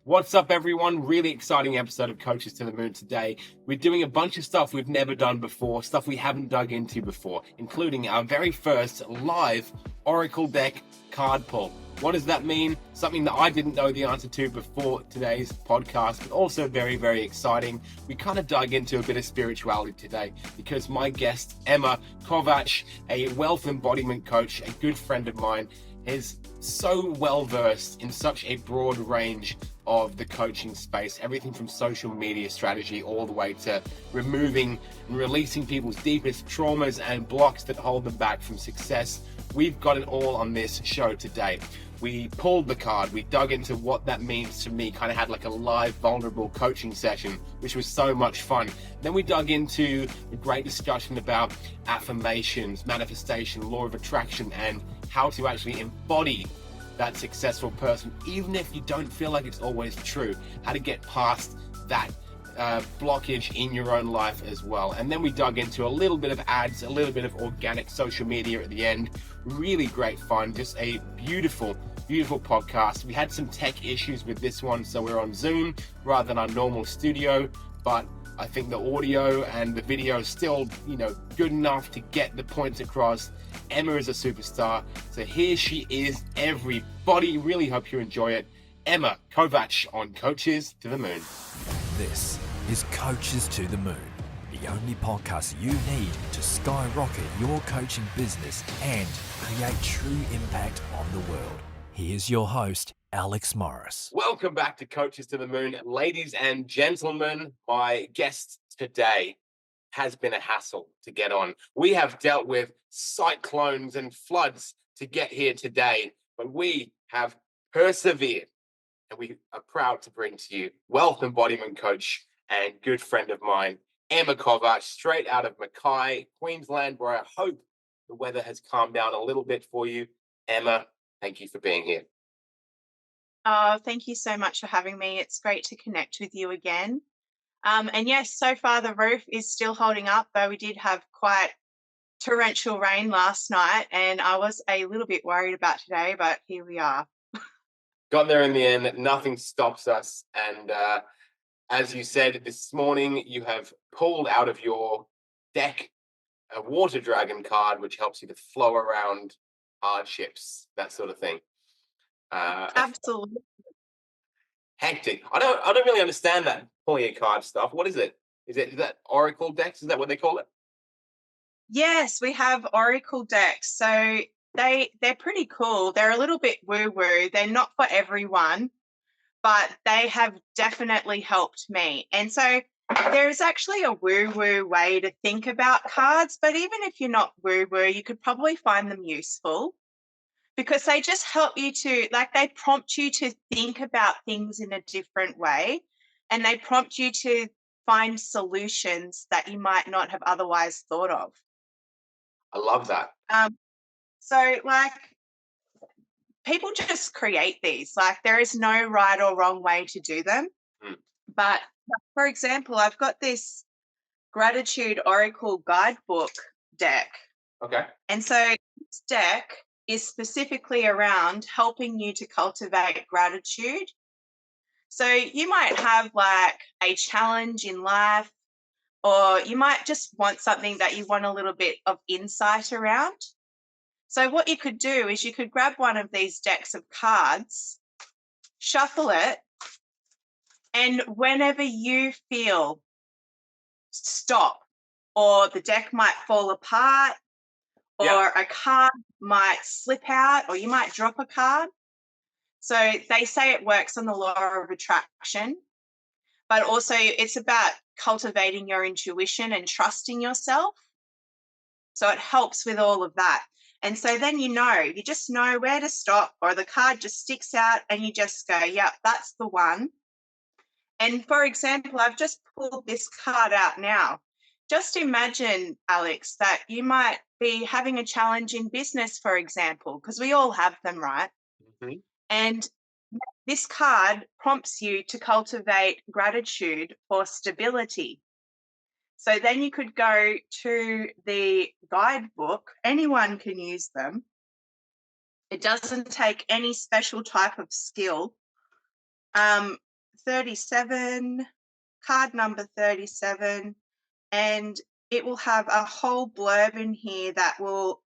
What's up, everyone? Really exciting episode of Coaches to the Moon today. We're doing a bunch of stuff we've never done before, stuff we haven't dug into before, including our very first live Oracle deck card pull. What does that mean? Something that I didn't know the answer to before today's podcast, but also very, very exciting. We kind of dug into a bit of spirituality today because my guest, Emma Kowacz, a wealth embodiment coach, a good friend of mine, is so well versed in such a broad range of the coaching space, everything from social media strategy all the way to removing and releasing people's deepest traumas and blocks that hold them back from success. We've got it all on this show today. We pulled the card, we dug into what that means to me, kind of had like a live vulnerable coaching session, which was so much fun. Then we dug into a great discussion about affirmations, manifestation, law of attraction, and how to actually embody that successful person, even if you don't feel like it's always true, how to get past that blockage in your own life as well. And then we dug into a little bit of ads, a little bit of organic social media at the end. Really great fun, just a beautiful podcast. We had some tech issues with this one, so we're on Zoom rather than our normal studio, but I think the audio and the video is still, good enough to get the points across. Emma is a superstar, so here she is, everybody. Really hope you enjoy it. Emma Kowacz on Coaches to the Moon. This is Coaches to the Moon, the only podcast you need to skyrocket your coaching business and create true impact on the world. Here's your host, Alex Morris. Welcome back to Coaches to the Moon. Ladies and gentlemen, my guest today has been a hassle to get on. We have dealt with cyclones and floods to get here today, but we have persevered, and we are proud to bring to you wealth embodiment coach and good friend of mine, Emma Kowacz, straight out of Mackay, Queensland, where I hope the weather has calmed down a little bit for you. Emma, thank you for being here. Oh, thank you so much for having me. It's great to connect with you again. And yes, so far the roof is still holding up, though we did have quite torrential rain last night, and I was a little bit worried about today, but here we are. Got there in the end. Nothing stops us. And as you said this morning, you have pulled out of your deck a water dragon card, which helps you to flow around hardships, that sort of thing. Absolutely. Hectic. I don't really understand that pulling a card stuff. What is it? Is that Oracle decks? Is that what they call it? Yes, we have Oracle decks. So they're pretty cool. They're a little bit woo-woo. They're not for everyone, but they have definitely helped me. And so there is actually a woo-woo way to think about cards, but even if you're not woo-woo, you could probably find them useful, because they just help you to, they prompt you to think about things in a different way, and they prompt you to find solutions that you might not have otherwise thought of. I love that. So people just create these. There is no right or wrong way to do them. But for example, I've got this Gratitude Oracle guidebook deck. Okay. And so this deck is specifically around helping you to cultivate gratitude. So you might have a challenge in life, or you might just want something that you want a little bit of insight around. So what you could do is you could grab one of these decks of cards, shuffle it, and whenever you feel stop, or the deck might fall apart, or a card might slip out, or you might drop a card. So they say it works on the law of attraction, but also it's about cultivating your intuition and trusting yourself. So it helps with all of that. And so then you just know where to stop, or the card just sticks out and you just go, yep, that's the one. And for example, I've just pulled this card out now. Just imagine, Alex, that you might be having a challenge in business, for example, because we all have them, right? Mm-hmm. And this card prompts you to cultivate gratitude for stability. So then you could go to the guidebook. Anyone can use them. It doesn't take any special type of skill. 37, card number 37, and it will have a whole blurb in here that will,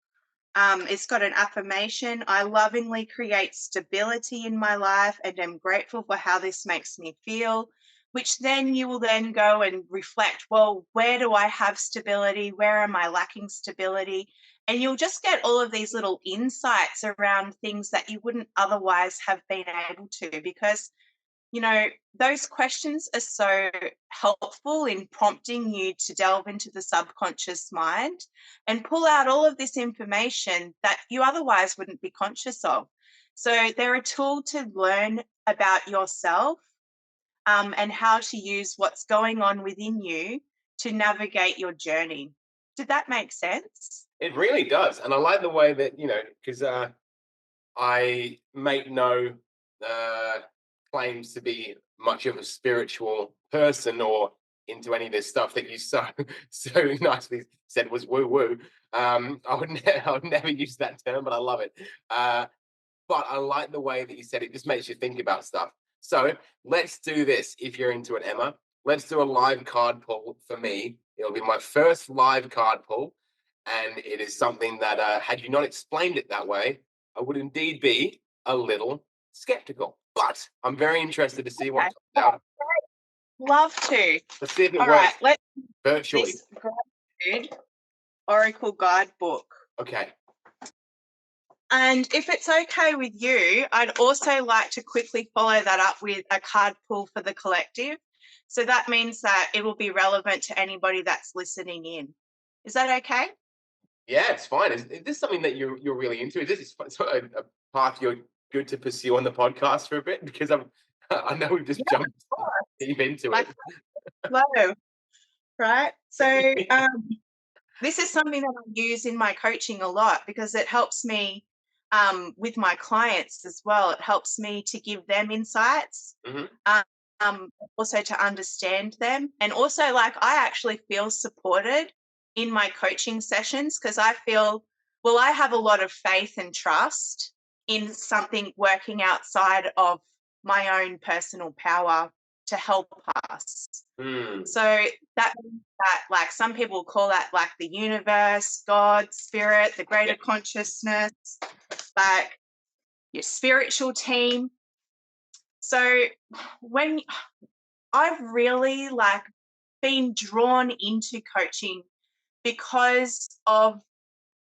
it's got an affirmation. I lovingly create stability in my life and am grateful for how this makes me feel, which then you will then go and reflect, well, where do I have stability? Where am I lacking stability? And you'll just get all of these little insights around things that you wouldn't otherwise have been able to, because those questions are so helpful in prompting you to delve into the subconscious mind and pull out all of this information that you otherwise wouldn't be conscious of. So they're a tool to learn about yourself, and how to use what's going on within you to navigate your journey. Did that make sense? It really does. And I like the way that, because I make no claims to be much of a spiritual person or into any of this stuff that you so nicely said was woo woo. I would never use that term, but I love it. But I like the way that you said it. Just makes you think about stuff. So let's do this. If you're into it, Emma, let's do a live card pull for me. It'll be my first live card pull, and it is something that, had you not explained it that way, I would indeed be a little skeptical. But I'm very interested to see what comes out. Love to. Let's see if it All works right, let's virtually. this gratitude Oracle Guidebook. Okay. And if it's okay with you, I'd also like to quickly follow that up with a card pull for the collective. So that means that it will be relevant to anybody that's listening in. Is that okay? Yeah, it's fine. Is this something that you're really into? Is this a path you're good to pursue on the podcast for a bit? Because I know we've just jumped deep into it. Hello. Right. So this is something that I use in my coaching a lot because it helps me with my clients as well. It helps me to give them insights, also to understand them. And also, like, I actually feel supported in my coaching sessions because I feel, well, I have a lot of faith and trust in something working outside of my own personal power to help us. So that means that, like, some people call that like the universe, God, spirit, the greater consciousness, like your spiritual team. So when I've really been drawn into coaching because of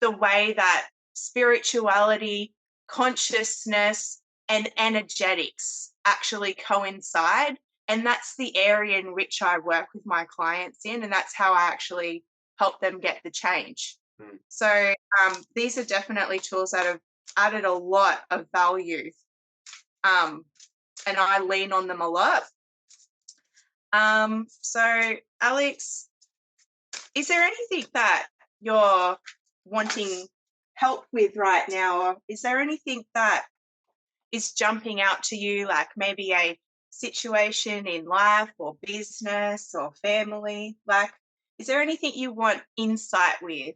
the way that spirituality, consciousness, and energetics actually coincide. And that's the area in which I work with my clients in, and that's how I actually help them get the change. So these are definitely tools that have added a lot of value, and I lean on them a lot. So Alex, is there anything that you're wanting help with right now, or is there anything that is jumping out to you, like maybe a situation in life or business or family? Like, is there anything you want insight with?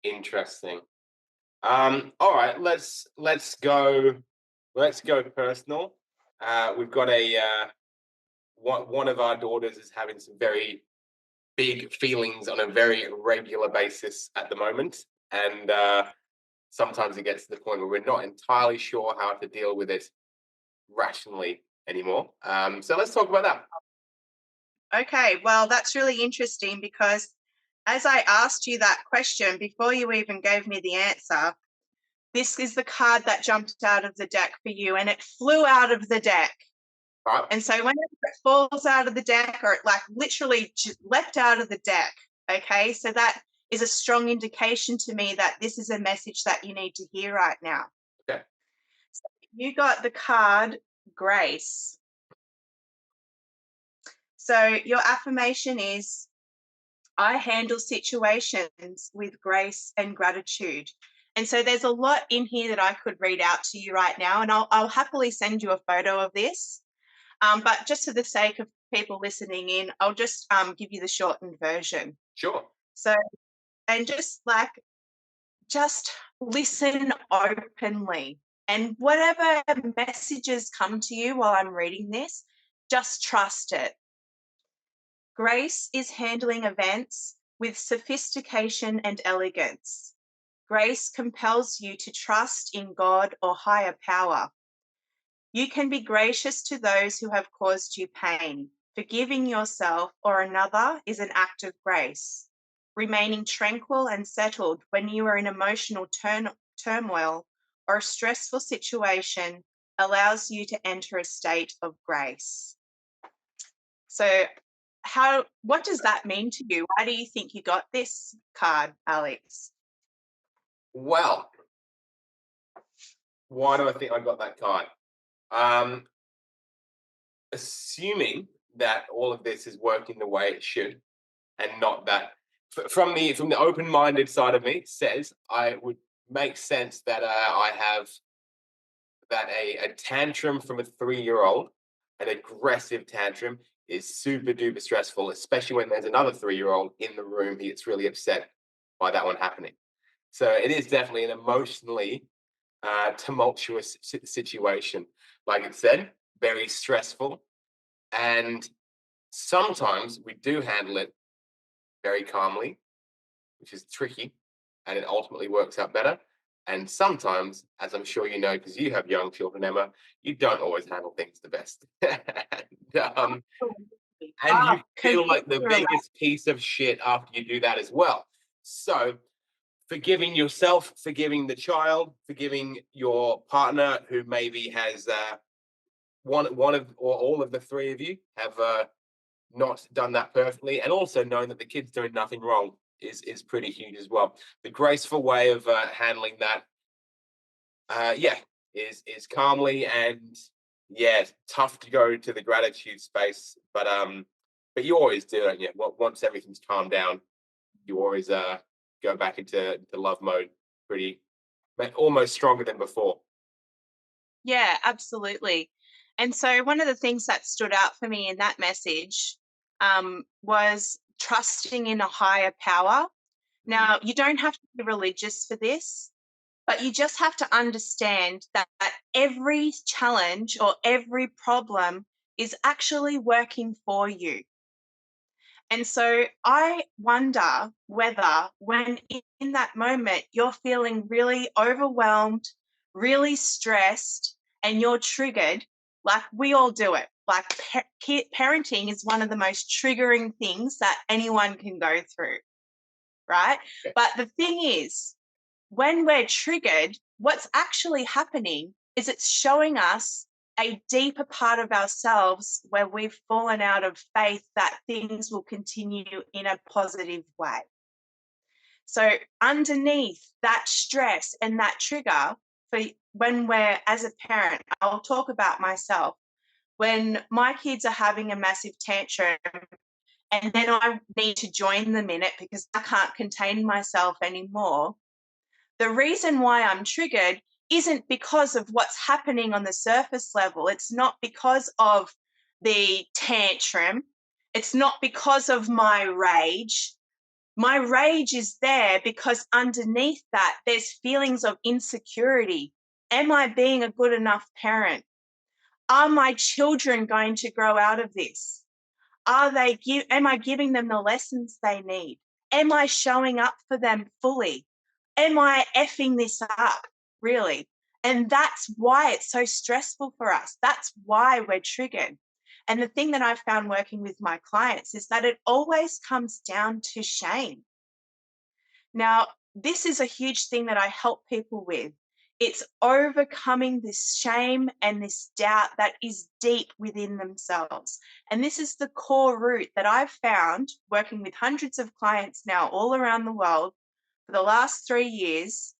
Interesting. All right, let's go personal. We've got one of our daughters is having some very big feelings on a very regular basis at the moment, and sometimes it gets to the point where we're not entirely sure how to deal with it rationally anymore. So let's talk about that. Okay, well, that's really interesting because as I asked you that question before you even gave me the answer, this is the card that jumped out of the deck for you, and it flew out of the deck. Right. And so whenever it falls out of the deck, or it literally just leapt out of the deck, okay, so that is a strong indication to me that this is a message that you need to hear right now. Okay. So you got the card Grace. So your affirmation is, I handle situations with grace and gratitude. And so there's a lot in here that I could read out to you right now, and I'll happily send you a photo of this. But just for the sake of people listening in, I'll just give you the shortened version. Sure. So, and just listen openly. And whatever messages come to you while I'm reading this, Just trust it. Grace is handling events with sophistication and elegance. Grace compels you to trust in God or higher power. You can be gracious to those who have caused you pain. Forgiving yourself or another is an act of grace. Remaining tranquil and settled when you are in emotional turmoil or a stressful situation allows you to enter a state of grace. So, what does that mean to you? Why do you think you got this card, Alex? Well, why do I think I got that card? Assuming that all of this is working the way it should, and not that from the open-minded side of me says I would make sense that I have that a tantrum from a 3-year-old, an aggressive tantrum, is super duper stressful, especially when there's another 3-year-old in the room. He gets really upset by that one happening. So it is definitely an emotionally tumultuous situation. Like it said, very stressful. And sometimes we do handle it very calmly, which is tricky, and it ultimately works out better. And sometimes, as I'm sure you know, because you have young children, Emma, you don't always handle things the best. And you feel like the biggest piece of shit after you do that as well. So forgiving yourself, forgiving the child, forgiving your partner who maybe has one of or all of the three of you have not done that perfectly, and also knowing that the kid's doing nothing wrong is pretty huge as well. The graceful way of handling that, is calmly, and it's tough to go to the gratitude space, but you always do it. Yeah, once everything's calmed down, you always go back into love mode, pretty almost stronger than before. Yeah, absolutely. And so one of the things that stood out for me in that message was trusting in a higher power. Now, you don't have to be religious for this, but you just have to understand that every challenge or every problem is actually working for you. And so I wonder whether when in that moment you're feeling really overwhelmed, really stressed, and you're triggered, like we all do it. Like parenting is one of the most triggering things that anyone can go through, right? Okay. But the thing is, when we're triggered, what's actually happening is it's showing us a deeper part of ourselves where we've fallen out of faith that things will continue in a positive way. So underneath that stress and that trigger, for when we're as a parent, I'll talk about myself. When my kids are having a massive tantrum and then I need to join them in it because I can't contain myself anymore, the reason why I'm triggered isn't because of what's happening on the surface level. It's not because of the tantrum. It's not because of my rage. My rage is there because underneath that, there's feelings of insecurity. Am I being a good enough parent? Are my children going to grow out of this? Am I giving them the lessons they need? Am I showing up for them fully? Am I effing this up, really? And that's why it's so stressful for us. That's why we're triggered. And the thing that I've found working with my clients is that it always comes down to shame. Now, this is a huge thing that I help people with. It's overcoming this shame and this doubt that is deep within themselves. And this is the core root that I've found working with hundreds of clients now all around the world for the last 3 years.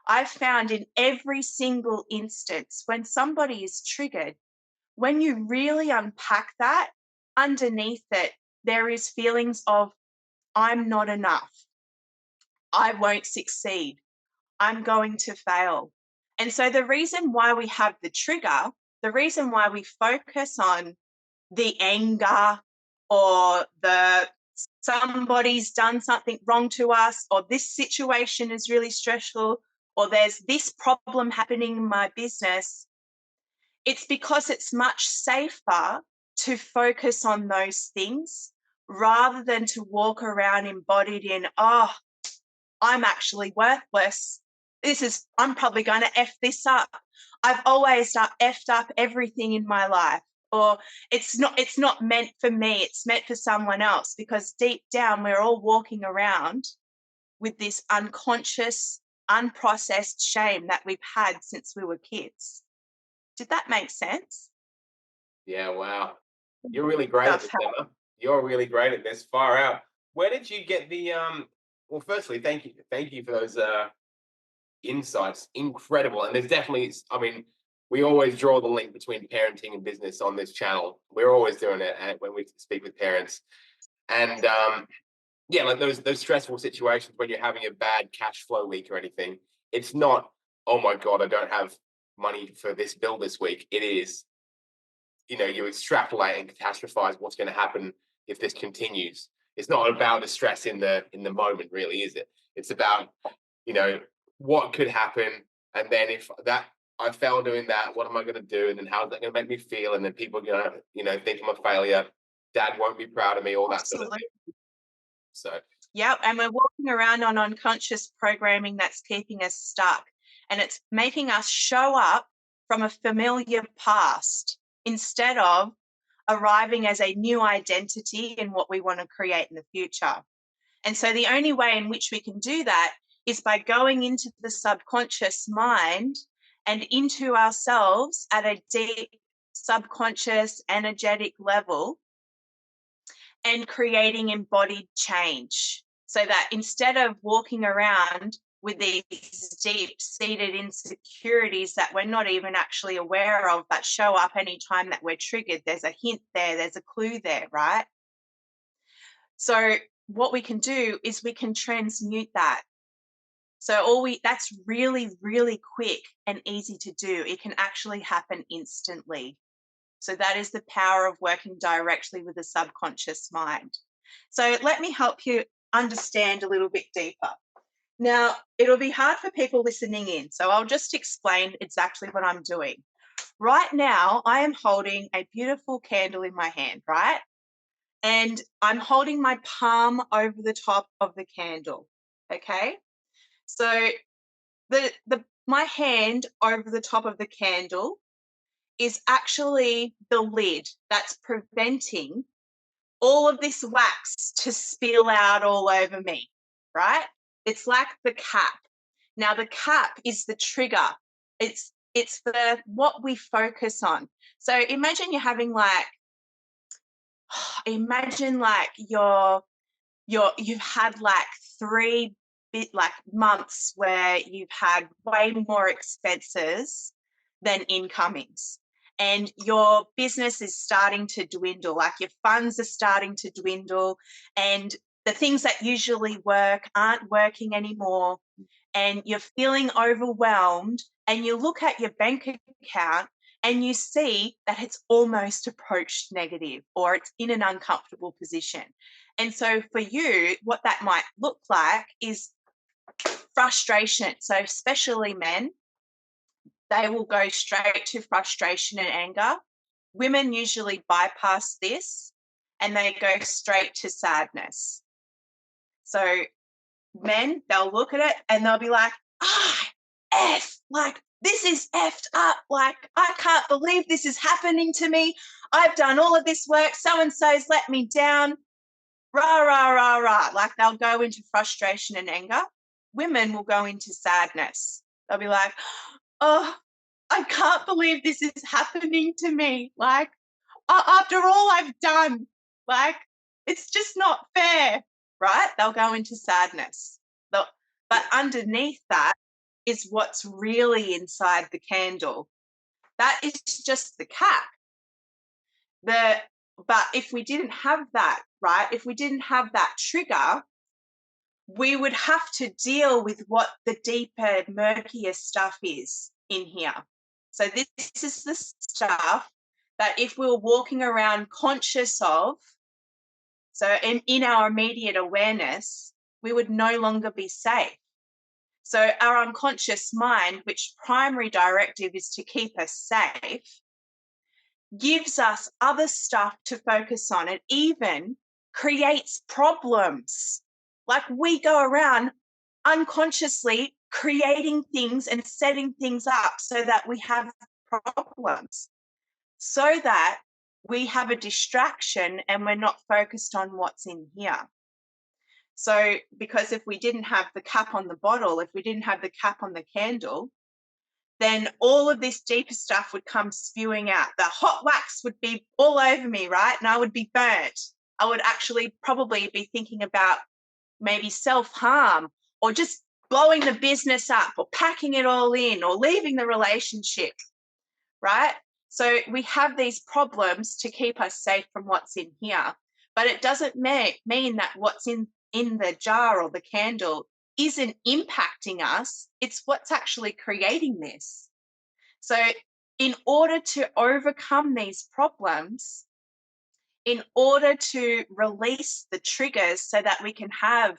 I've found in every single instance when somebody is triggered, when you really unpack that, underneath it, there is feelings of, I'm not enough. I won't succeed. I'm going to fail. And so the reason why we have the trigger, the reason why we focus on the anger or the somebody's done something wrong to us, or this situation is really stressful, or there's this problem happening in my business, it's because it's much safer to focus on those things rather than to walk around embodied in, oh, I'm actually worthless. I'm probably going to F this up. I've always effed up everything in my life. Or it's not meant for me, it's meant for someone else, because deep down we're all walking around with this unconscious, unprocessed shame that we've had since we were kids. Did that make sense? Yeah, wow. You're really great at Stuff this, Emma. You're really great at this. Far out. Where did you get the well, firstly, thank you. Thank you for those insights. Incredible. And there's definitely, I mean, we always draw the link between parenting and business on this channel. We're always doing it when we speak with parents. And yeah, like those stressful situations when you're having a bad cash flow week or anything, it's not, oh my God, I don't have money for this bill this week. It is, you extrapolate and catastrophize what's going to happen if this continues. It's not about the stress in the moment, really, is it? It's about, what could happen, and then if that I fail doing that, what am I going to do? And then how's that going to make me feel? And then people are going to, think I'm a failure. Dad won't be proud of me, all that sort of Absolutely. thing. So Yep, and we're walking around on unconscious programming that's keeping us stuck, and it's making us show up from a familiar past instead of arriving as a new identity in what we want to create in the future. And so the only way in which we can do that is by going into the subconscious mind and into ourselves at a deep subconscious energetic level and creating embodied change, so that instead of walking around with these deep-seated insecurities that we're not even actually aware of, but show up anytime that we're triggered, there's a hint there, there's a clue there, right? So what we can do is we can transmute that. So that's really, really quick and easy to do. It can actually happen instantly. So that is the power of working directly with the subconscious mind. So let me help you understand a little bit deeper. Now, it'll be hard for people listening in, so I'll just explain exactly what I'm doing. Right now, I am holding a beautiful candle in my hand, right? And I'm holding my palm over the top of the candle, okay? So my hand over the top of the candle is actually the lid that's preventing all of this wax to spill out all over me, right? It's like the cap. Now, the cap is the trigger. It's the what we focus on. So imagine you're having you've had like 3 months where you've had way more expenses than incomings, and your business is starting to dwindle, like your funds are starting to dwindle, and the things that usually work aren't working anymore, and you're feeling overwhelmed, and you look at your bank account and you see that it's almost approached negative, or it's in an uncomfortable position. And so for you, what that might look like is frustration. So especially men, they will go straight to frustration and anger. Women usually bypass this and they go straight to sadness. So men, they'll look at it and they'll be like, F, like this is effed up. Like, I can't believe this is happening to me. I've done all of this work. So-and-so's let me down. Rah, rah, rah, rah. Like they'll go into frustration and anger. Women will go into sadness. They'll be like, oh, I can't believe this is happening to me. Like, after all I've done, like, it's just not fair, right? They'll go into sadness. But underneath that is what's really inside the candle. That is just the cap. But if we didn't have that, right, if we didn't have that trigger, we would have to deal with what the deeper, murkier stuff is in here. So this is the stuff that if we were walking around conscious of, so in our immediate awareness, we would no longer be safe. So our unconscious mind, which primary directive is to keep us safe, gives us other stuff to focus on. It even creates problems. Like we go around unconsciously creating things and setting things up so that we have problems, so that we have a distraction and we're not focused on what's in here. So, because if we didn't have the cap on the bottle, if we didn't have the cap on the candle, then all of this deeper stuff would come spewing out. The hot wax would be all over me, right? And I would be burnt. I would actually probably be thinking about maybe self-harm or just blowing the business up or packing it all in or leaving the relationship, right? So we have these problems to keep us safe from what's in here, but it doesn't mean that what's in the jar or the candle isn't impacting us. It's what's actually creating this. So in order to overcome these problems, in order to release the triggers so that we can have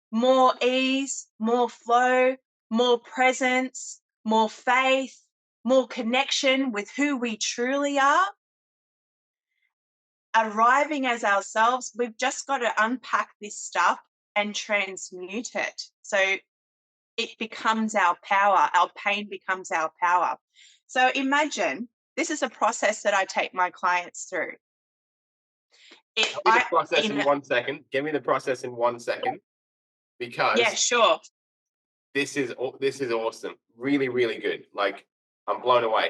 more ease, more flow, more presence, more faith, more connection with who we truly are, arriving as ourselves, we've just got to unpack this stuff and transmute it. So it becomes our power. Our pain becomes our power. So imagine this is a process that I take my clients through. Give me the process in 1 second. Give me the process in 1 second, because yeah, sure. this is awesome. Really, really good. Like, I'm blown away.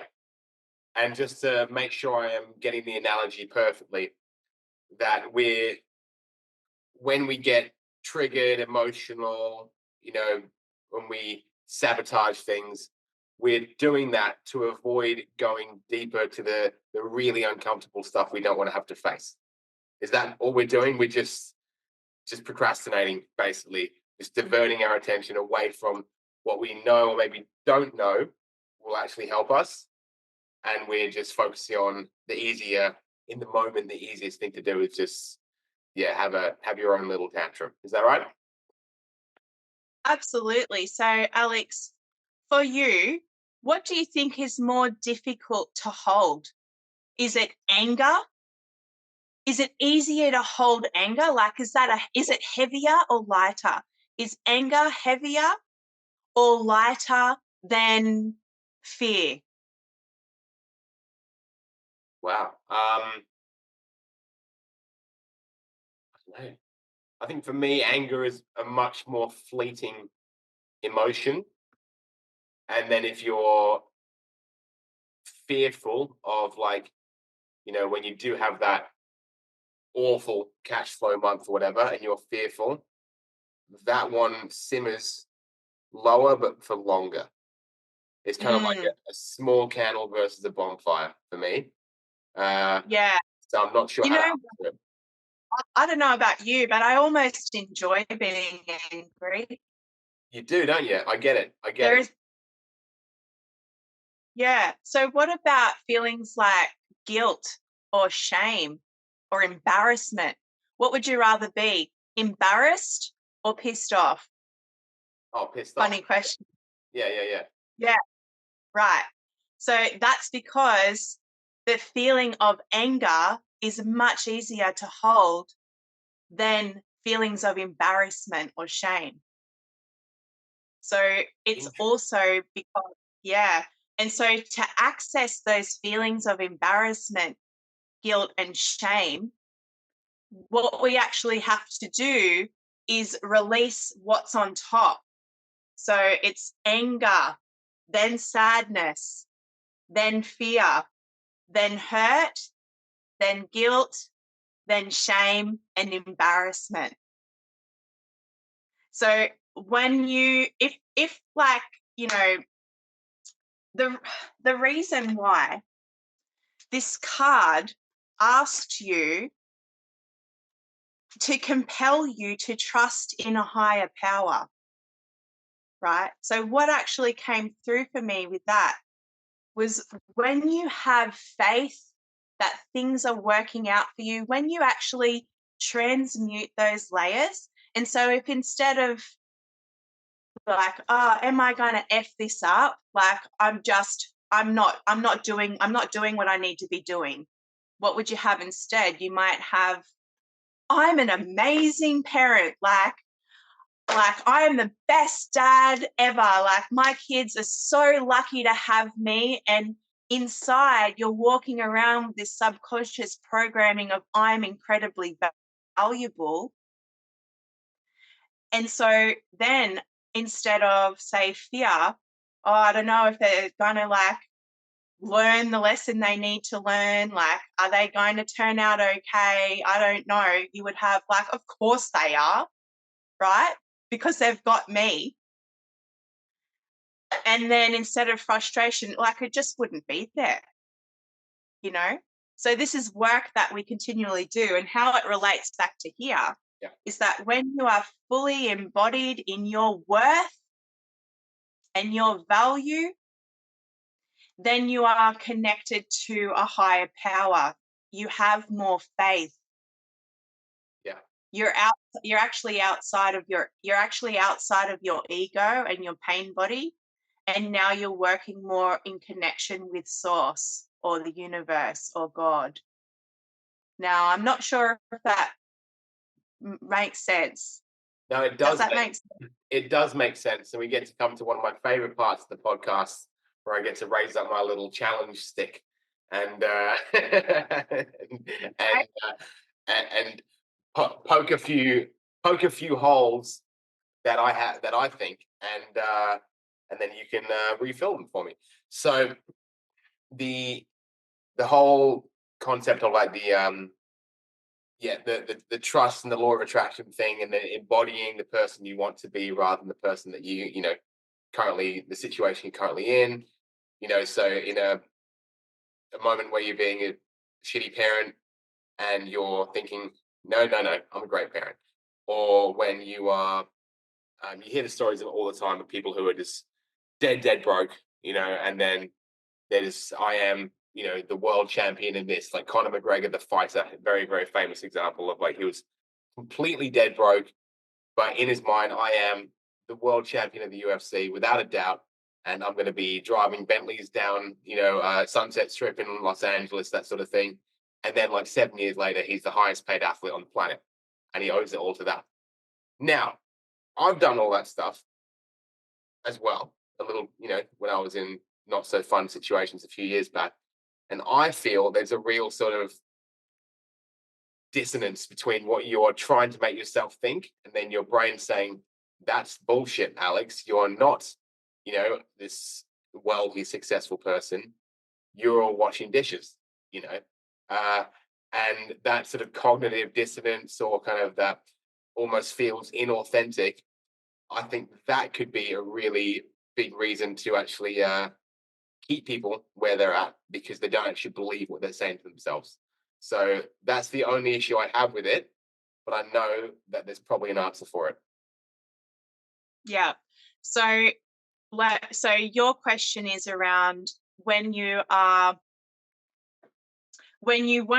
And just to make sure I am getting the analogy perfectly, that when we get triggered, emotional, when we sabotage things, we're doing that to avoid going deeper to the really uncomfortable stuff we don't want to have to face. Is that all we're doing? We're just procrastinating, basically, just diverting our attention away from what we know or maybe don't know will actually help us. And we're just focusing on the easier, in the moment, the easiest thing to do is just, have your own little tantrum. Is that right? Absolutely. So, Alex, for you, what do you think is more difficult to hold? Is it anger? Is it easier to hold anger? Like, is it heavier or lighter? Is anger heavier or lighter than fear? Wow. I don't know. I think for me, anger is a much more fleeting emotion. And then if you're fearful of, like, when you do have that awful cash flow month or whatever, and you're fearful, that one simmers lower but for longer. It's kind of like a small candle versus a bonfire for me. Yeah. So I'm not sure You how to know, answer it. I don't know about you, but I almost enjoy being angry. You do, don't you? I get it. There is, yeah. So what about feelings like guilt or shame or embarrassment? What would you rather be, embarrassed or pissed off? Oh, pissed off. Funny question. Yeah. Yeah, right. So that's because the feeling of anger is much easier to hold than feelings of embarrassment or shame. So it's also because, yeah. And so to access those feelings of embarrassment, guilt, and shame, what we actually have to do is release what's on top. So it's anger, then sadness, then fear, then hurt, then guilt, then shame and embarrassment. So when if like, the reason why this card asked you to compel you to trust in a higher power, right? So what actually came through for me with that was when you have faith that things are working out for you, when you actually transmute those layers. And so if instead of like, oh, am I going to F this up? Like, I'm just I'm not doing what I need to be doing. What would you have instead? You might have, I'm an amazing parent, like I am the best dad ever. Like my kids are so lucky to have me. And inside, you're walking around with this subconscious programming of I'm incredibly valuable. And so then instead of, say, fear, oh, I don't know if they're going to like learn the lesson they need to learn, like, are they going to turn out okay? I don't know. You would have like, of course they are, right? Because they've got me. And then instead of frustration, like it just wouldn't be there, you know? So this is work that we continually do. And how it relates back to here is that when you are fully embodied in your worth and your value, then you are connected to a higher power. You have more faith. Yeah. You're actually outside of your ego and your pain body. And now you're working more in connection with source or the universe or God. Now, I'm not sure if that makes sense. No, it does. That make sense? It does make sense. And we get to come to one of my favorite parts of the podcast where I get to raise up my little challenge stick and and poke a few holes that I think, and then you can refill them for me. So the whole concept of like the trust and the law of attraction thing, and then embodying the person you want to be rather than the person that you know currently, the situation you're currently in. So in a moment where you're being a shitty parent and you're thinking, no, I'm a great parent. Or when you are, you hear the stories of all the time of people who are just dead broke, and then there's, I am, the world champion in this, like Conor McGregor, the fighter, very, very famous example of like, he was completely dead broke, but in his mind, I am the world champion of the UFC without a doubt. And I'm going to be driving Bentleys down, Sunset Strip in Los Angeles, that sort of thing. And then like 7 years later, he's the highest paid athlete on the planet. And he owes it all to that. Now, I've done all that stuff as well. A little, when I was in not so fun situations a few years back. And I feel there's a real sort of dissonance between what you're trying to make yourself think and then your brain saying, that's bullshit, Alex. You're not, this wealthy, successful person. You're all washing dishes, and that sort of cognitive dissonance, or kind of that almost feels inauthentic. I think that could be a really big reason to actually keep people where they're at, because they don't actually believe what they're saying to themselves. So that's the only issue I have with it, but I know that there's probably an answer for it. Yeah. So your question is around when you want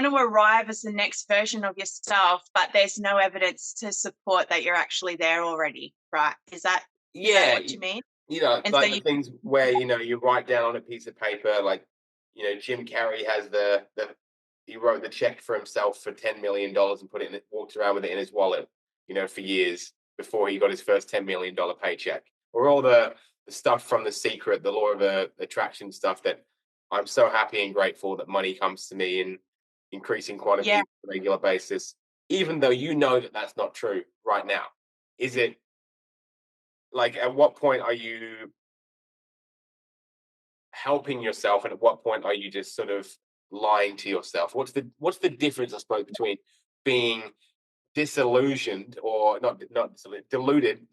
to arrive as the next version of yourself, but there's no evidence to support that you're actually there already, right? Is that what you mean? And like so the things where, you write down on a piece of paper, like, Jim Carrey has he wrote the check for himself for $10 million and walked around with it in his wallet, for years before he got his first $10 million paycheck. Or all the stuff from The Secret, the law of attraction stuff, that I'm so happy and grateful that money comes to me in increasing quantity on a regular basis, even though that that's not true right now. Is it, like, at what point are you helping yourself, and at what point are you just sort of lying to yourself? What's the difference, I suppose, between being disillusioned, or not deluded,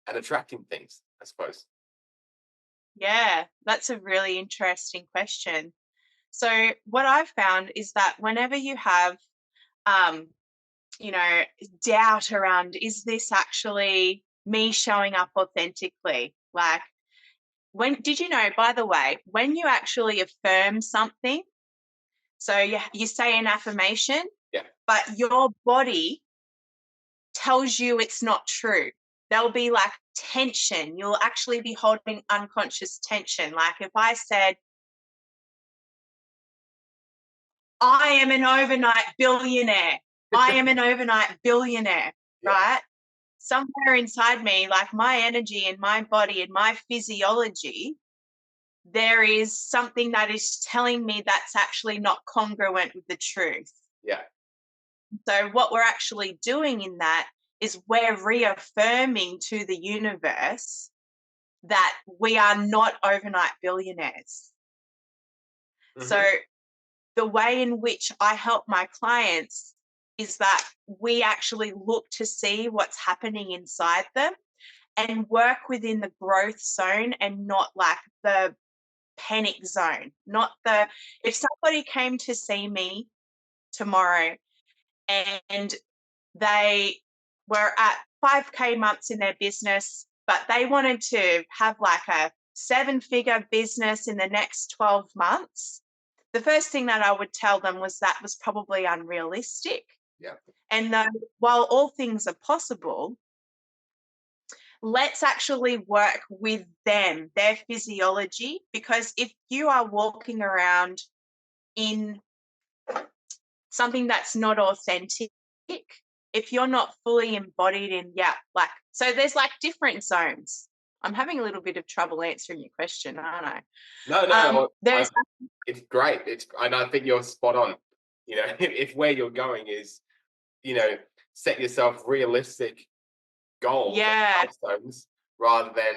and attracting things, I suppose? Yeah, that's a really interesting question. So what I've found is that whenever you have doubt around, is this actually me showing up authentically? Like, did you know, by the way, when you actually affirm something, so you say an affirmation, but your body tells you it's not true. there'll be like tension. You'll actually be holding unconscious tension. Like if I said, I am an overnight billionaire. I am an overnight billionaire, Yeah. right? Somewhere inside me, like my energy and my body and my physiology, there is something that is telling me that's actually not congruent with the truth. Yeah. So what we're actually doing in that is we're reaffirming to the universe that we are not overnight billionaires. Mhm. So the way in which I help my clients is that we actually look to see what's happening inside them and work within the growth zone and not like the panic zone. Not the, if somebody came to see me tomorrow and they were at 5K months in their business, but they wanted to have like a 7-figure business in the next 12 months, the first thing that I would tell them was that was probably unrealistic. Yeah. And while all things are possible, let's actually work with them, their physiology, because if you are walking around in something that's not authentic, if you're not fully embodied in, so there's like different zones. I'm having a little bit of trouble answering your question, aren't I? No, There's it's great. And I think you're spot on. You know, if where you're going is, you know, set yourself realistic goals and milestones rather than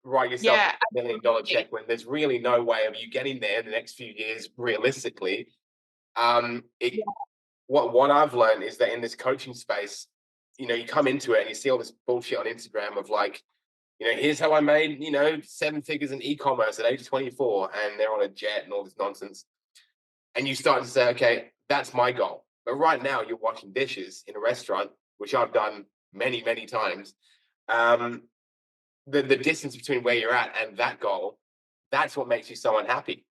write yourself a $1 million check when there's really no way of you getting there in the next few years realistically. What I've learned is that in this coaching space, you know, you come into it and you see all this bullshit on Instagram of like, you know, here's how I made, you know, 7 figures in e-commerce at age 24, and they're on a jet and all this nonsense. And you start to say, okay, that's my goal. But right now you're washing dishes in a restaurant, which I've done many, many times. The distance between where you're at and that goal, that's what makes you so unhappy.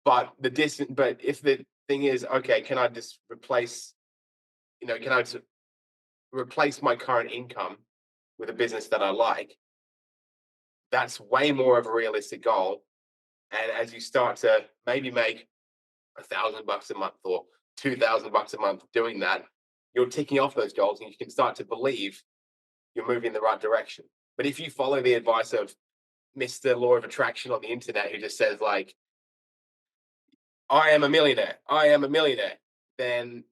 But if the thing is, okay, can I just replace, you know, replace my current income with a business that I like? That's way more of a realistic goal. And as you start to maybe make $1,000 a month or $2,000 a month doing that, you're ticking off those goals and you can start to believe you're moving in the right direction. But if you follow the advice of Mr. Law of Attraction on the internet, who just says like, I am a millionaire, then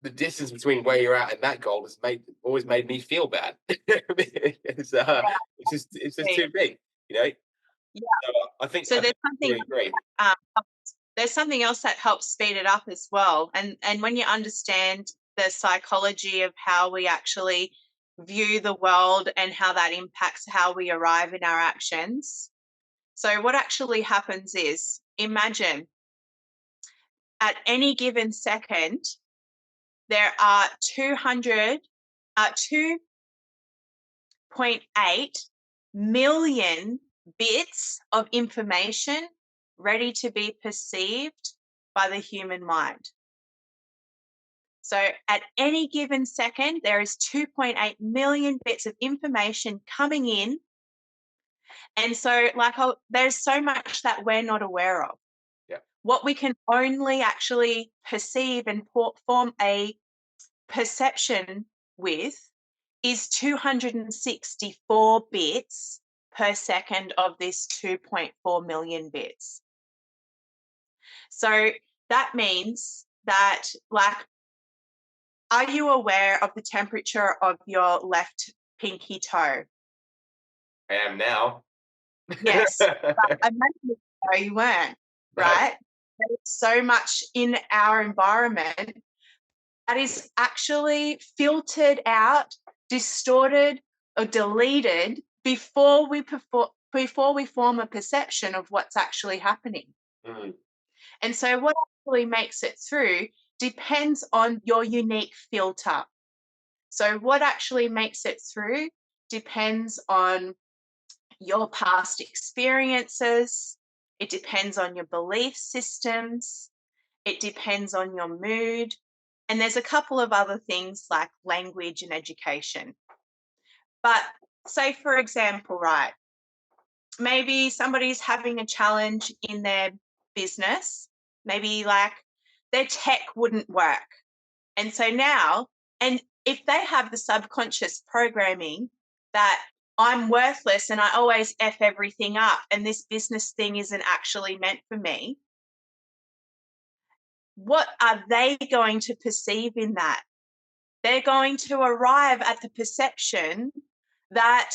the distance between where you're at and that goal has always made me feel bad. It's just too big, you know. Yeah. So I think so. There's something. Agree. There's something else that helps speed it up as well, and when you understand the psychology of how we actually view the world and how that impacts how we arrive in our actions. So what actually happens is, imagine at any given second, there are 2.8 million bits of information ready to be perceived by the human mind. So at any given second, there is 2.8 million bits of information coming in. And so there's so much that we're not aware of. Yeah. What we can only actually perceive and form a perception with is 264 bits per second of this 2.4 million bits. So that means that, are you aware of the temperature of your left pinky toe? I am now. Yes. But I imagine you weren't, right? There's so much in our environment that is actually filtered out, distorted, or deleted before we form a perception of what's actually happening. Mm. And so what actually makes it through depends on your unique filter. So what actually makes it through depends on your past experiences. It depends on your belief systems. It depends on your mood. And there's a couple of other things like language and education. But say, for example, right, maybe somebody's having a challenge in their business, maybe like their tech wouldn't work. And so now, and if they have the subconscious programming that I'm worthless and I always F everything up and this business thing isn't actually meant for me, what are they going to perceive in that? They're going to arrive at the perception that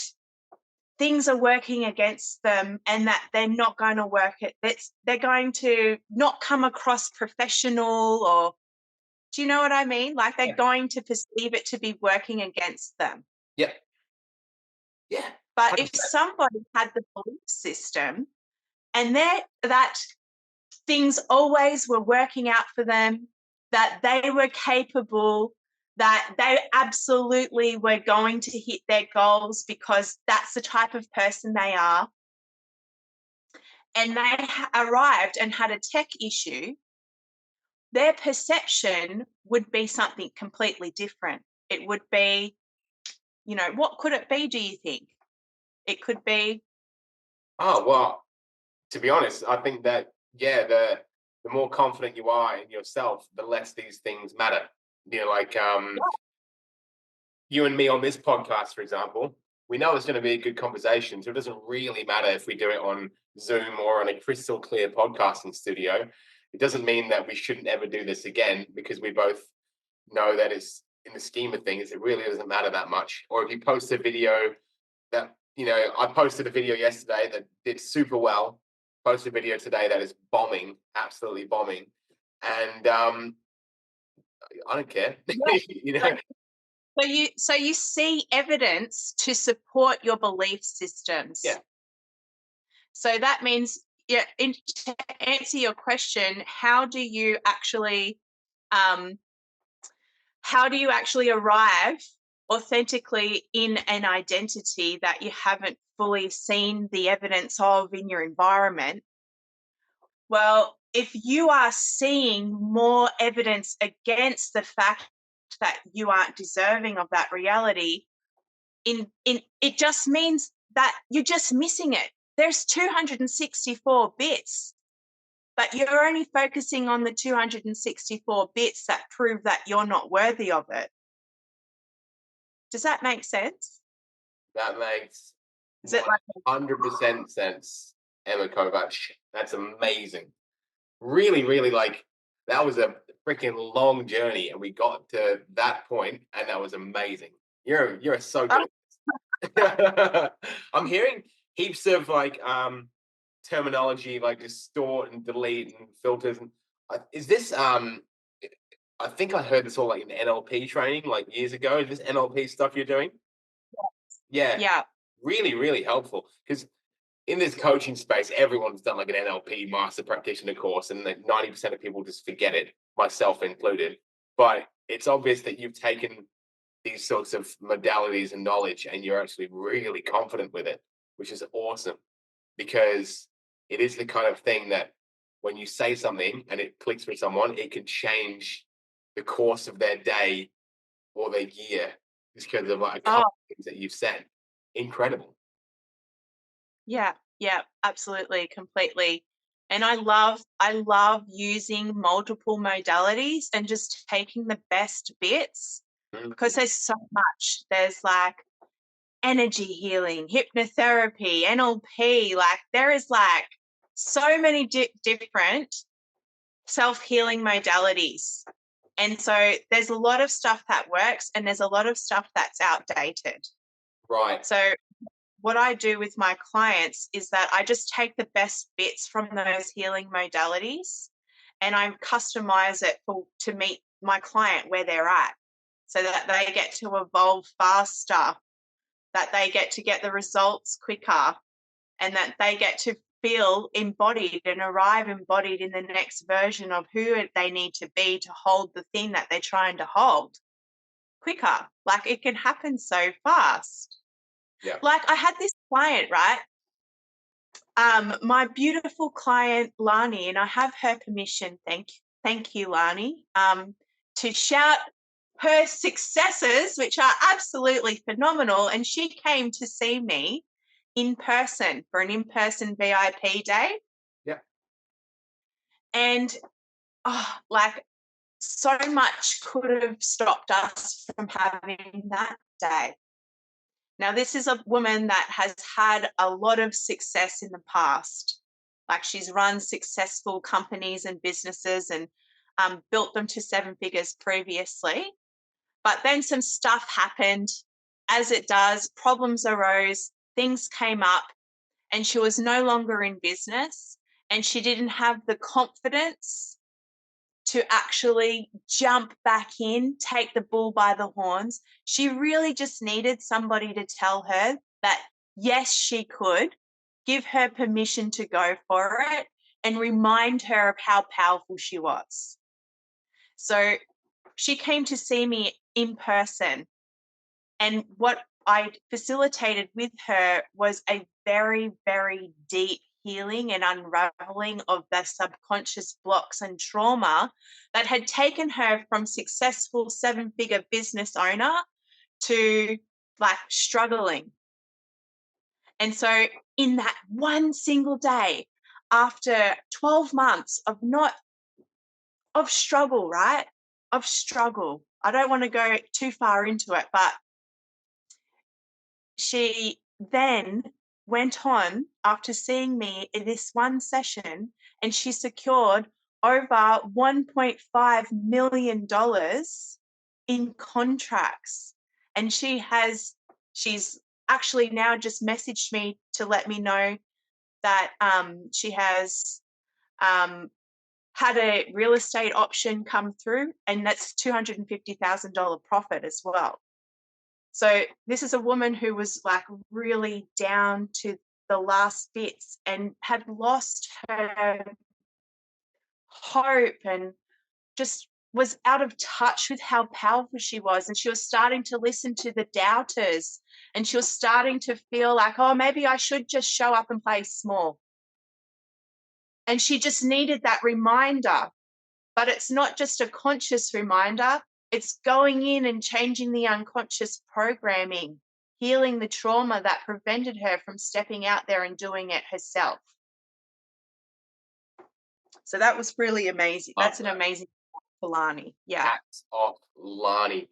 things are working against them and that they're not going to work it. They're going to not come across professional, or do you know what I mean? Like they're going to perceive it to be working against them. Yeah. Yeah. But 100%. if somebody had the belief system and that things always were working out for them, that they were capable, that they absolutely were going to hit their goals because that's the type of person they are, and they arrived and had a tech issue, their perception would be something completely different. It would be, what could it be, do you think? It could be, Oh, well, to be honest, I think that, yeah, the more confident you are in yourself, the less these things matter. Like you and me on this podcast, for example, we know it's going to be a good conversation. So it doesn't really matter if we do it on Zoom or on a crystal clear podcasting studio. It doesn't mean that we shouldn't ever do this again, because we both know that it's, in the scheme of things, it really doesn't matter that much. Or if you post a video that, I posted a video yesterday that did super well, post a video today that is bombing, absolutely bombing. And I don't care. yeah. So you see evidence to support your belief systems. Yeah. So that means, to answer your question, how do you actually arrive authentically in an identity that you haven't fully seen the evidence of in your environment? Well, if you are seeing more evidence against the fact that you aren't deserving of that reality, it just means that you're just missing it. There's 264 bits, but you're only focusing on the 264 bits that prove that you're not worthy of it. Does that make sense? That makes Is it like 100% sense, Emma Kowacz. That's amazing. Really, really, like, that was a freaking long journey, and we got to that point, and that was amazing. You're so good. I'm hearing heaps of like terminology, like distort and delete and filters. And is this I think I heard this all like in NLP training like years ago. Is this NLP stuff you're doing? Yeah. Yeah. Really, really helpful, because in this coaching space, everyone's done like an NLP master practitioner course, and like 90% of people just forget it, myself included. But it's obvious that you've taken these sorts of modalities and knowledge, and you're actually really confident with it, which is awesome, because it is the kind of thing that when you say something and it clicks with someone, it can change the course of their day or their year just because of like a couple of things that you've said. Incredible. Yeah, absolutely, completely. And I love using multiple modalities and just taking the best bits, because there's so much. There's like energy healing, hypnotherapy, NLP, like there is like so many different self-healing modalities. And so there's a lot of stuff that works and there's a lot of stuff that's outdated. Right. So what I do with my clients is that I just take the best bits from those healing modalities and I customize it to meet my client where they're at, so that they get to evolve faster, that they get the results quicker, and that they get to feel embodied and arrive embodied in the next version of who they need to be to hold the thing that they're trying to hold quicker. Like it can happen so fast. Yeah. Like I had this client, right? My beautiful client Lani, and I have her permission, thank you, Lani, to shout her successes, which are absolutely phenomenal. And she came to see me in person for an in-person VIP day. Yeah. And like so much could have stopped us from having that day. Now, this is a woman that has had a lot of success in the past. Like she's run successful companies and businesses and built them to 7 figures previously. But then some stuff happened, as it does, problems arose, things came up, and she was no longer in business, and she didn't have the confidence to actually jump back in, take the bull by the horns. She really just needed somebody to tell her that, yes, she could, give her permission to go for it, and remind her of how powerful she was. So she came to see me in person. And what I facilitated with her was a very, very deep healing and unraveling of the subconscious blocks and trauma that had taken her from successful 7-figure business owner to like struggling. And so in that one single day, after 12 months of struggle, right? Of struggle. I don't want to go too far into it, but she then went on after seeing me in this one session, and she secured over $1.5 million in contracts. And she's actually now just messaged me to let me know that she has had a real estate option come through, and that's $250,000 profit as well. So this is a woman who was like really down to the last bits and had lost her hope and just was out of touch with how powerful she was. And she was starting to listen to the doubters, and she was starting to feel like, oh, maybe I should just show up and play small. And she just needed that reminder. But it's not just a conscious reminder. It's going in and changing the unconscious programming, healing the trauma that prevented her from stepping out there and doing it herself. So that was really amazing. That's an amazing Lani. Yeah. Hats off, Lani.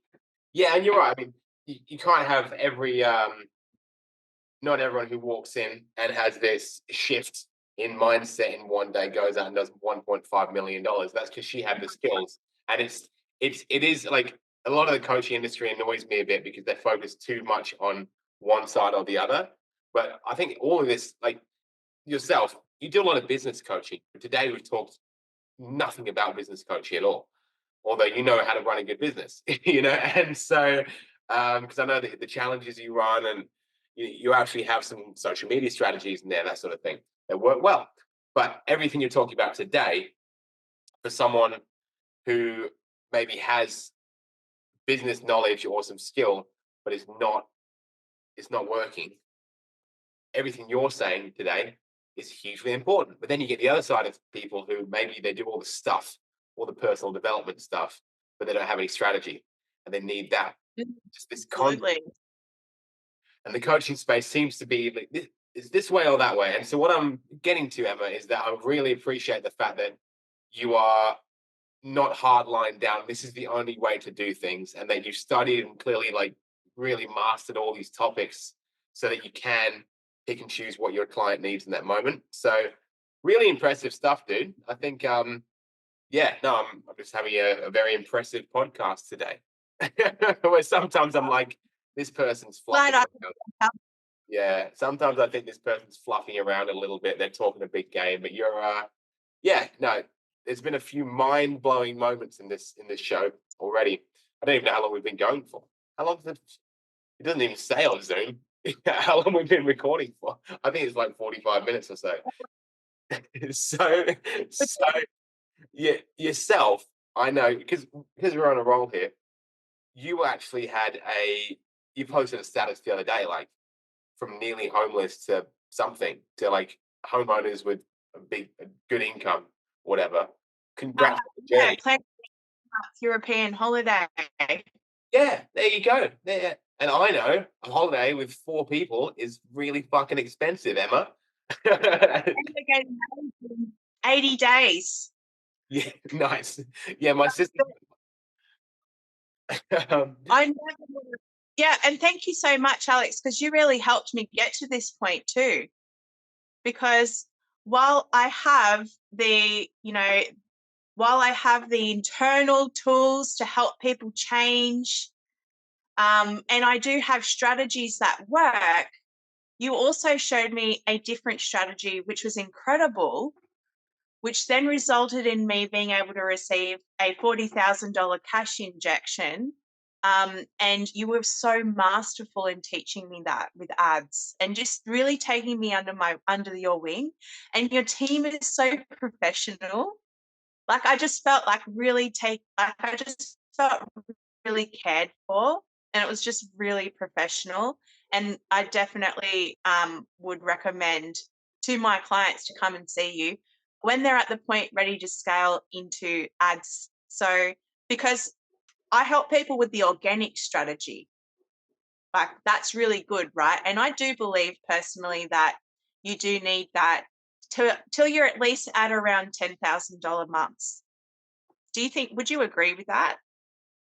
Yeah, and you're right. I mean, you can't have not everyone who walks in and has this shift in mindset in one day goes out and does $1.5 million. That's because she had the skills. And it is like a lot of the coaching industry annoys me a bit because they focus too much on one side or the other. But I think all of this, like yourself, you do a lot of business coaching. But today we've talked nothing about business coaching at all, although you know how to run a good business, And so, because I know the challenges you run, and you actually have some social media strategies in there, that sort of thing, that work well. But everything you're talking about today, for someone who maybe has business knowledge or some skill, but it's not working, everything you're saying today is hugely important. But then you get the other side of people who maybe they do all the stuff, all the personal development stuff, but they don't have any strategy, and they need that. Just this Absolutely. And the coaching space seems to be like this way or that way. And so what I'm getting to, Emma, is that I really appreciate the fact that you are not hard line down. This is the only way to do things, and that you've studied and clearly like really mastered all these topics so that you can pick and choose what your client needs in that moment. So really impressive stuff, dude. I think I'm just having a very impressive podcast today. Where sometimes I'm like, this person's fluffing around. Yeah, sometimes I think this person's fluffing around a little bit. They're talking a big game, but you're there's been a few mind-blowing moments in this show already. I don't even know how long we've been going for. How long is it? It doesn't even say on Zoom how long we've been recording for. I think it's like 45 minutes or so. so yeah, yourself, I know, because we're on a roll here, you actually you posted a status the other day, like from nearly homeless to something, to like homeowners with a good income, whatever. Congrats on the journey. European holiday. Yeah, there you go. There. And I know a holiday with 4 people is really fucking expensive, Emma. Again, 80 days. Yeah, nice. Yeah, my sister. um, I never would've- yeah, and thank you so much, Alex, because you really helped me get to this point too. Because while I have the, while I have the internal tools to help people change, and I do have strategies that work, you also showed me a different strategy, which was incredible, which then resulted in me being able to receive a $40,000 cash injection. And you were so masterful in teaching me that with ads and just really taking me under your wing. And your team is so professional. Like I just felt like I just felt really cared for, and it was just really professional. And I definitely would recommend to my clients to come and see you when they're at the point ready to scale into ads. So because I help people with the organic strategy, like that's really good, right? And I do believe personally that you do need that till you're at least at around $10,000 months. Do you think, would you agree with that?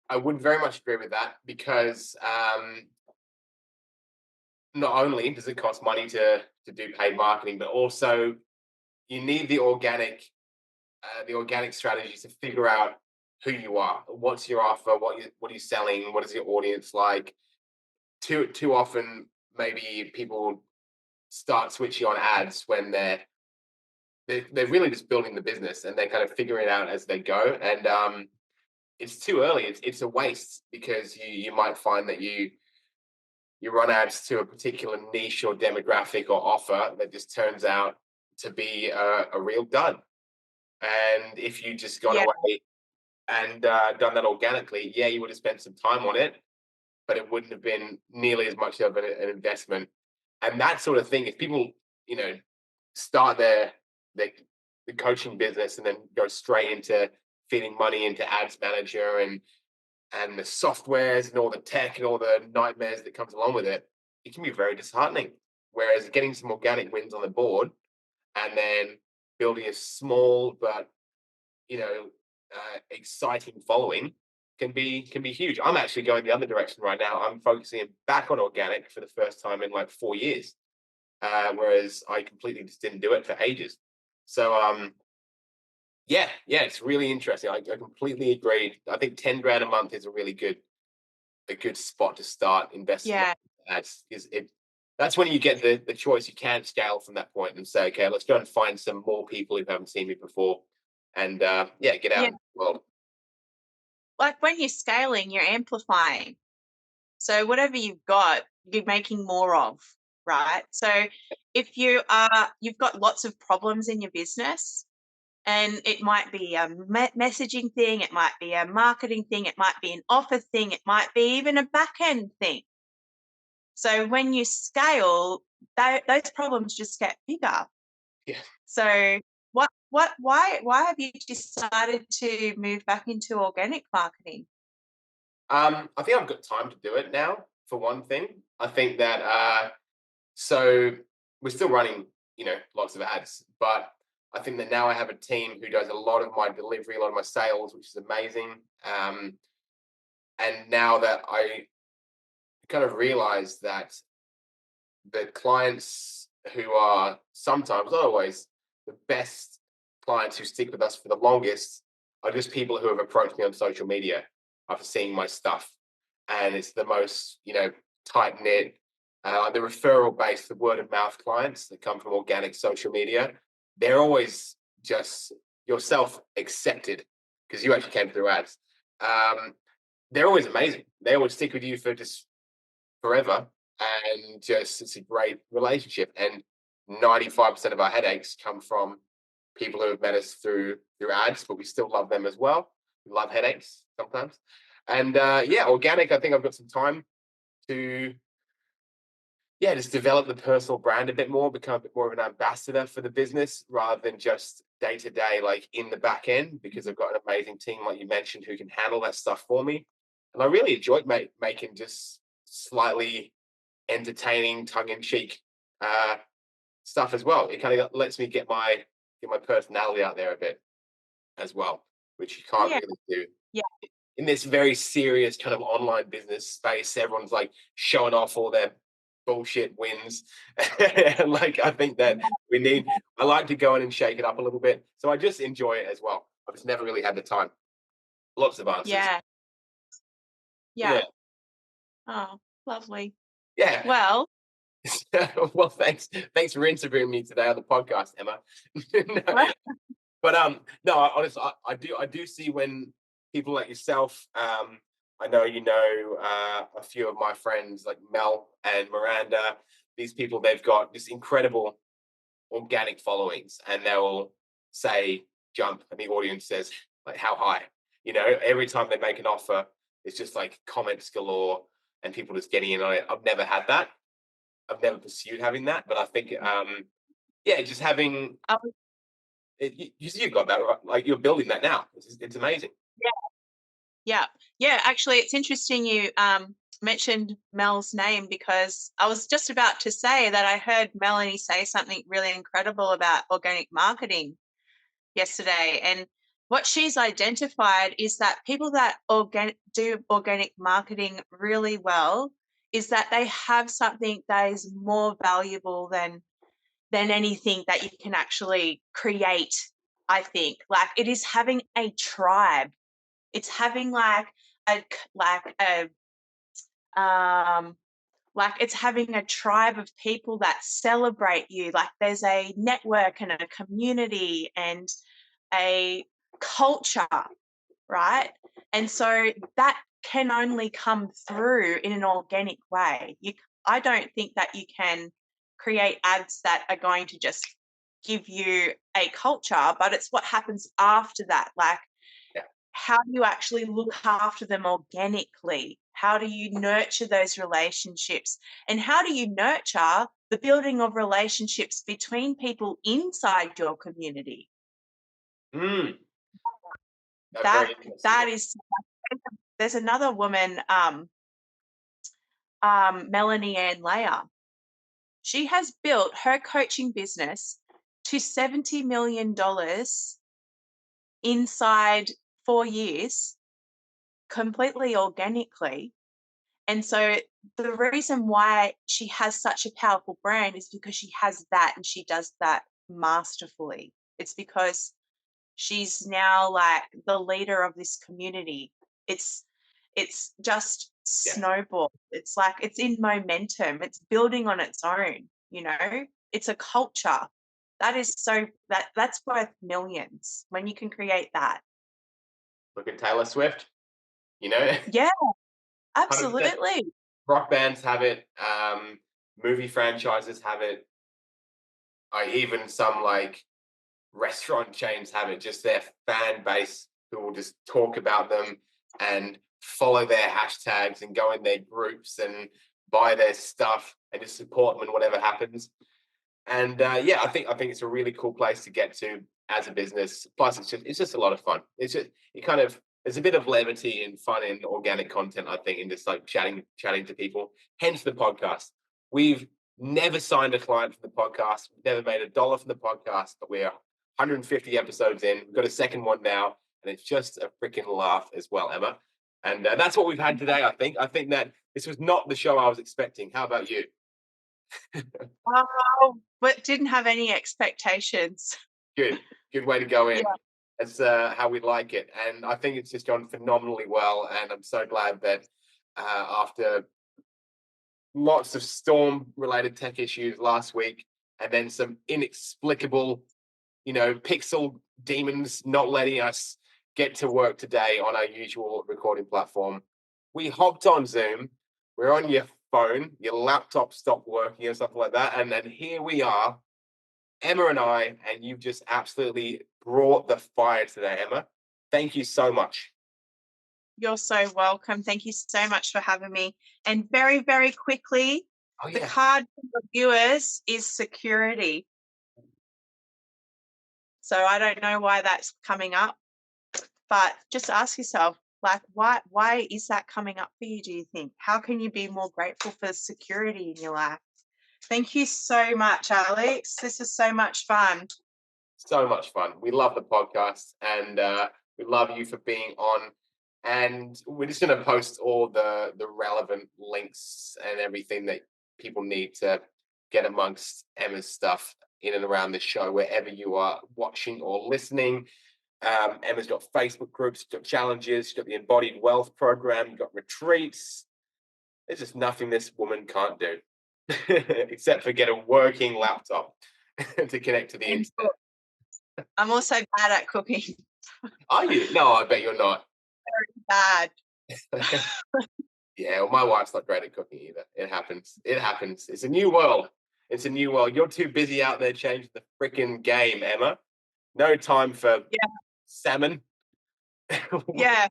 I would very much agree with that because not only does it cost money to do paid marketing, but also you need the organic strategies to figure out who you are, what's your offer, what are you selling, what is your audience like. Too often, maybe people start switching on ads when they're really just building the business and they're kind of figuring it out as they go. And it's too early. It's a waste because you might find that you run ads to a particular niche or demographic or offer that just turns out to be a real dud. And if you just gone Yeah. away and done that organically, yeah, you would have spent some time on it, but it wouldn't have been nearly as much of an investment. And that sort of thing, if people, you know, start their the coaching business and then go straight into feeding money into ads manager and the softwares and all the tech and all the nightmares that comes along with it, it can be very disheartening. Whereas getting some organic wins on the board and then building a small but exciting following can be huge. I'm actually going the other direction right now. I'm focusing back on organic for the first time in like 4 years, whereas I completely just didn't do it for ages. So yeah, it's really interesting. I completely agree. I think 10 grand a month is a good spot to start investing. Yeah. That's is it. That's when you get the choice. You can scale from that point and say, okay, let's go and find some more people who haven't seen me before, and yeah, get out Yeah. in the world. Like when you're scaling, you're amplifying. So whatever you've got, you're making more of, right? So if you've got lots of problems in your business, and it might be a messaging thing, it might be a marketing thing, it might be an offer thing, it might be even a back end thing. So when you scale, those problems just get bigger. Yeah. So why have you decided to move back into organic marketing? I think I've got time to do it now. For one thing, I think that so we're still running, lots of ads, but I think that now I have a team who does a lot of my delivery, a lot of my sales, which is amazing. And now that I kind of realize that the clients who are sometimes, not always, the best clients who stick with us for the longest are just people who have approached me on social media after seeing my stuff. And it's the most, tight knit, the referral based, the word of mouth clients that come from organic social media. They're always just yourself accepted because you actually came through ads. They're always amazing. They always stick with you for just forever, and just it's a great relationship. And 95% of our headaches come from people who have met us through ads, but we still love them as well. We love headaches sometimes. And yeah, organic, I think I've got some time to just develop the personal brand a bit more, become a bit more of an ambassador for the business rather than just day to day, like in the back end, because I've got an amazing team, like you mentioned, who can handle that stuff for me. And I really enjoyed making just slightly entertaining, tongue-in-cheek stuff as well. It kind of lets me get my personality out there a bit as well, which you can't Yeah. really do Yeah. in this very serious kind of online business space. Everyone's like showing off all their bullshit wins. And like I think that I like to go in and shake it up a little bit. So I just enjoy it as well. I've just never really had the time. Lots of answers. Yeah. Yeah. Yeah. Oh, lovely. Yeah. Well, Well, thanks for interviewing me today on the podcast, Emma. No, well, but no, honestly, I do see when people like yourself, I know a few of my friends like Mel and Miranda. These people, they've got just incredible organic followings, and they'll say jump, and the audience says like how high. Every time they make an offer, it's just like comments galore, and people just getting in on it. I've never had that. I've never pursued having that, but I think, yeah, just having I it, you got that right. Like you're building that now. It's amazing. Yeah. Yeah, actually, it's interesting you mentioned Mel's name because I was just about to say that I heard Melanie say something really incredible about organic marketing yesterday. And what she's identified is that people that do organic marketing really well is that they have something that is more valuable than anything that you can actually create, I think. Like it is having a tribe. It's having a like a like it's having a tribe of people that celebrate you. Like there's a network and a community and a culture, right? And so that can only come through in an organic way. I don't think that you can create ads that are going to just give you a culture, but it's what happens after that. Like Yeah. how do you actually look after them organically? How do you nurture those relationships? And how do you nurture the building of relationships between people inside your community? Mm, no, That very interesting. that is there's another woman, Melanie Ann Layer. She has built her coaching business to $70 million inside 4 years, completely organically. And so the reason why she has such a powerful brand is because she has that and she does that masterfully. It's because she's now like the leader of this community. It's just Yeah. snowball. It's like it's in momentum. It's building on its own. It's a culture. That is that's worth millions when you can create that. Look at Taylor Swift. You know, Yeah, 100%. absolutely. Rock bands have it. Movie franchises have it. Even some like restaurant chains have it. Just their fan base who will just talk about them and follow their hashtags and go in their groups and buy their stuff and just support them in whatever happens. And yeah, I think it's a really cool place to get to as a business. Plus, it's just a lot of fun. It's just there's a bit of levity and fun in organic content. I think in just like chatting to people. Hence the podcast. We've never signed a client for the podcast. We've never made $1 from the podcast, but we're 150 episodes in. We've got a second one now, and it's just a freaking laugh as well, Emma. And that's what we've had today. I think that this was not the show I was expecting. How about you? Oh, but didn't have any expectations. Good way to go in. Yeah. That's how we like it, and I think it's just gone phenomenally well. And I'm so glad that after lots of storm-related tech issues last week, and then some inexplicable, pixel demons not letting us get to work today on our usual recording platform, we hopped on Zoom. We're on your phone, your laptop stopped working or something like that, and then here we are, Emma and I, and you've just absolutely brought the fire today, Emma. Thank you so much. You're so welcome. Thank you so much for having me. And very, very quickly, Oh the yeah. card for the viewers is security. So I don't know why that's coming up, but just ask yourself, Like, why is that coming up for you, do you think? How can you be more grateful for security in your life? Thank you so much, Alex. This is so much fun. So much fun. We love the podcast, and we love you for being on. And we're just going to post all the relevant links and everything that people need to get amongst Emma's stuff in and around this show, wherever you are watching or listening. Emma's got Facebook groups, she's got challenges, she's got the Embodied Wealth program, you've got retreats. There's just nothing this woman can't do except for get a working laptop to connect to the internet. I'm also bad at cooking. Are you? No, I bet you're not. Bad. Yeah, well, my wife's not great at cooking either. It happens. It's a new world. You're too busy out there changing the freaking game, Emma. No time for salmon. Yeah.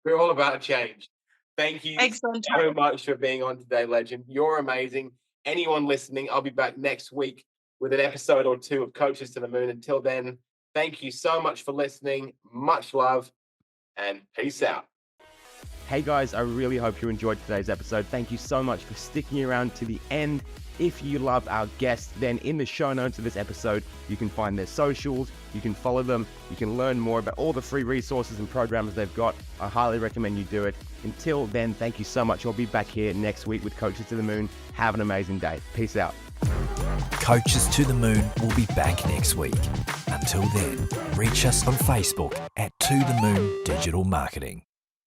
We're all about change. Thank you so much for being on today, legend. You're amazing. Anyone listening, I'll be back next week with an episode or two of Coaches to the Moon. Until then, thank you so much for listening. Much love and peace out. Hey guys, I really hope you enjoyed today's episode. Thank you so much for sticking around to the end. If you loved our guest, then in the show notes of this episode, you can find their socials, you can follow them, you can learn more about all the free resources and programs they've got. I highly recommend you do it. Until then, thank you so much. I'll be back here next week with Coaches to the Moon. Have an amazing day. Peace out. Coaches to the Moon will be back next week. Until then, reach us on Facebook at To The Moon Digital Marketing.